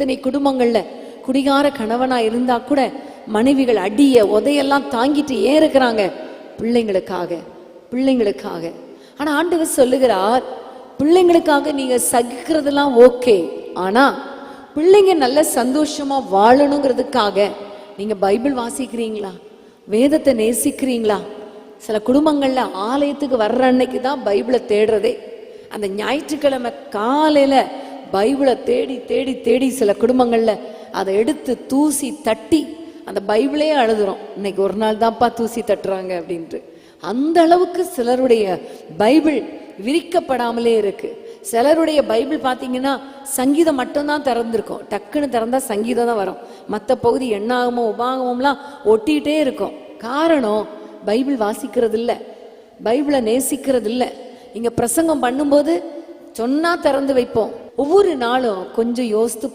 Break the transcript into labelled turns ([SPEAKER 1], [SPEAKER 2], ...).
[SPEAKER 1] எத்தனை குடும்பங்கள்ல குடிகார கணவனா இருந்தா கூட மனைவிகள் அடிய உதையெல்லாம் தாங்கிட்டு ஏன் இருக்கிறாங்க? பிள்ளைங்களுக்காக. ஆனா ஆண்டவர் சொல்லுகிறார், பிள்ளைங்களுக்காக நீங்க சகிக்கிறதெல்லாம் ஓகே, ஆனா பிள்ளைங்க நல்ல சந்தோஷமா வாழணுங்கிறதுக்காக நீங்க பைபிள் வாசிக்கிறீங்களா? வேதத்தை நேசிக்கிறீங்களா? சில குடும்பங்கள்ல ஆலயத்துக்கு வர்ற அன்னைக்கு தான் பைபிளை தேடுறதே. அந்த ஞாயிற்றுக்கிழமை காலையில பைபிளை தேடி தேடி தேடி சில குடும்பங்கள்ல அதை எடுத்து தூசி தட்டி அந்த பைபிளே அழுதுறோம், இன்னைக்கு ஒரு நாள் தான்ப்பா தூசி தட்டுறாங்க அப்படின்ட்டு. அந்த அளவுக்கு சிலருடைய பைபிள் விரிக்கப்படாமலே இருக்கு. சிலருடைய பைபிள் பார்த்தீங்கன்னா சங்கீதம் மட்டும்தான் திறந்திருக்கும், டக்குன்னு திறந்தா சங்கீதம் தான் வரும், மற்ற பகுதி எண்ணாகமோ உபாகமோலாம் ஒட்டிகிட்டே இருக்கும். காரணம், பைபிள் வாசிக்கிறது இல்லை, பைபிளை நேசிக்கிறது இல்லை. இங்க பிரசங்கம் பண்ணும்போது சொன்னா திறந்து வைப்போம், ஒவ்வொரு நாளும் கொஞ்சம் யோசித்து